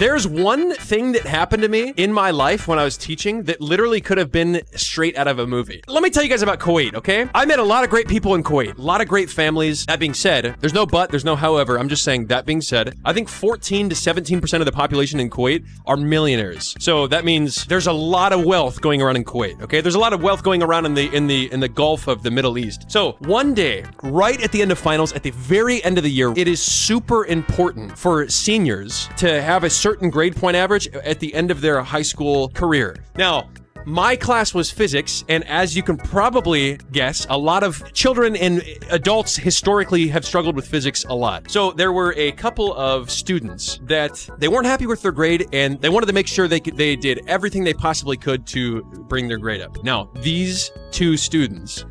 There's one thing that happened to me in my life when I was teaching that literally could have been straight out of a movie. Let me tell you guys about Kuwait, okay? I met a lot of great people in Kuwait, a lot of great families. That being said, there's no but, there's no however. I'm just saying, that being said, I think 14 to 17% of the population in Kuwait are millionaires. So that means there's a lot of wealth going around in Kuwait, okay? There's a lot of wealth going around in the Gulf of the Middle East. So one day, right at the end of finals, at the very end of the year, it is super important for seniors to have a certain grade point average at the end of their high school career. Now, my class was physics, and as you can probably guess, a lot of children and adults historically have struggled with physics a lot. So there were a couple of students that they weren't happy with their grade, and they wanted to make sure they did everything they possibly could to bring their grade up. Now, these two students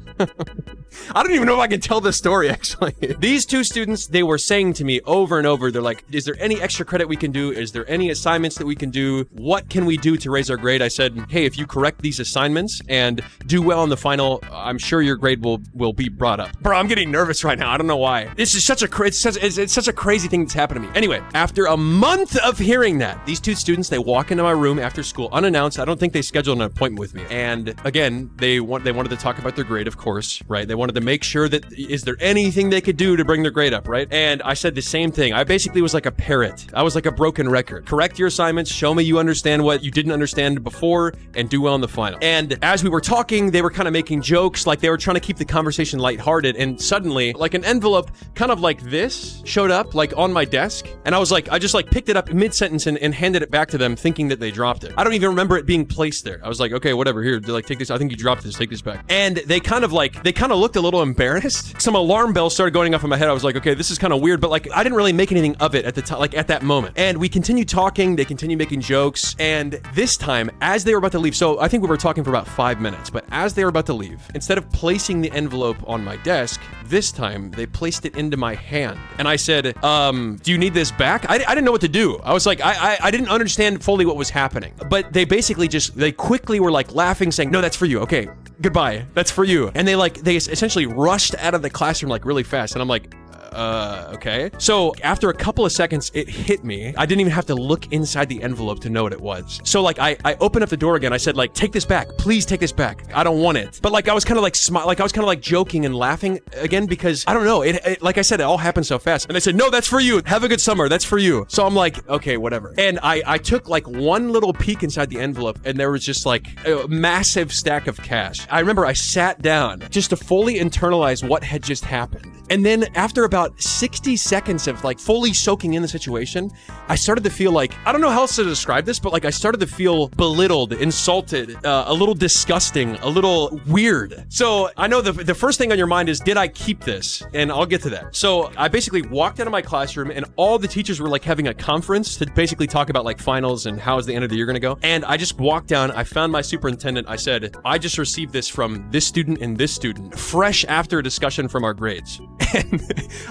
I don't even know if I can tell this story, actually. These two students, they were saying to me over and over, they're like, is there any extra credit we can do? Is there any assignments that we can do? What can we do to raise our grade? I said, hey, if you correct these assignments and do well in the final, I'm sure your grade will be brought up. Bro, I'm getting nervous right now. I don't know why. This is such a crazy thing that's happened to me. Anyway, after a month of hearing that, these two students, they walk into my room after school unannounced. I don't think they scheduled an appointment with me. And again, they wanted to talk about their grade, of course, right? They wanted to make sure that, is there anything they could do to bring their grade up, right? And I said the same thing. I basically was like a parrot. I was like a broken record. Correct your assignments, show me you understand what you didn't understand before, and do well in the final. And as we were talking, they were kind of making jokes, like they were trying to keep the conversation lighthearted, and suddenly, like an envelope kind of like this showed up, like on my desk, and I was like, I just like picked it up mid-sentence and handed it back to them, thinking that they dropped it. I don't even remember it being placed there. I was like, okay, whatever, here, like, take this, I think you dropped this, take this back. And they kind of looked a little embarrassed. Some alarm bells started going off in my head. I was like, okay, this is kind of weird, but like, I didn't really make anything of it at the time, like at that moment. And we continued talking, they continued making jokes, and this time, as they were about to leave, so I think we were talking for about 5 minutes, but as they were about to leave, instead of placing the envelope on my desk, this time, they placed it into my hand. And I said, do you need this back? I didn't know what to do. I was like, I didn't understand fully what was happening. But they basically they quickly were like laughing, saying, no, that's for you. Okay, goodbye. That's for you. And they essentially rushed out of the classroom like really fast. And I'm like, okay. So after a couple of seconds, it hit me. I didn't even have to look inside the envelope to know what it was. So like, I opened up the door again. I said like, take this back. Please take this back. I don't want it. But like, I was kind of like joking and laughing again because I don't know. It like I said, it all happened so fast. And they said, no, that's for you. Have a good summer. That's for you. So I'm like, okay, whatever. And I took like one little peek inside the envelope and there was just like a massive stack of cash. I remember I sat down just to fully internalize what had just happened. And then after about 60 seconds of like fully soaking in the situation, I started to feel like, I don't know how else to describe this, but like I started to feel belittled, insulted, a little disgusting, a little weird. So I know the first thing on your mind is, did I keep this? And I'll get to that. So I basically walked out of my classroom and all the teachers were like having a conference to basically talk about like finals and how is the end of the year gonna go. And I just walked down, I found my superintendent, I said, I just received this from this student and this student, fresh after a discussion from our grades. And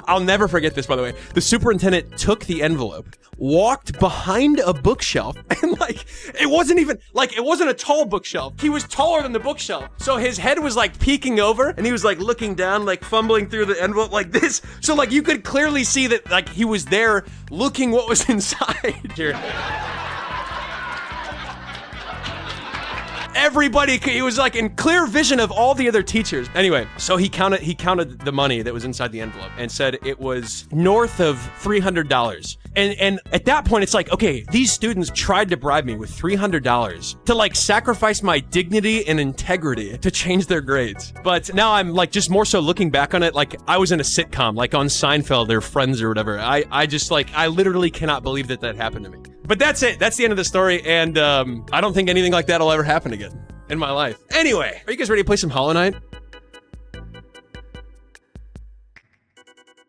I'll never forget this, by the way. The superintendent took the envelope, walked behind a bookshelf, and like, it wasn't a tall bookshelf. He was taller than the bookshelf. So his head was like peeking over, and he was like looking down, like fumbling through the envelope like this. So like, you could clearly see that like he was there looking what was inside here. Everybody, he was like in clear vision of all the other teachers. Anyway, so he counted the money that was inside the envelope and said it was north of $300. And at that point, it's like, okay, these students tried to bribe me with $300 to like sacrifice my dignity and integrity to change their grades. But now I'm like just more so looking back on it, like I was in a sitcom, like on Seinfeld or Friends or whatever. I just like, I literally cannot believe that happened to me. But that's it. That's the end of the story. And I don't think anything like that will ever happen again in my life. Anyway, are you guys ready to play some Hollow Knight?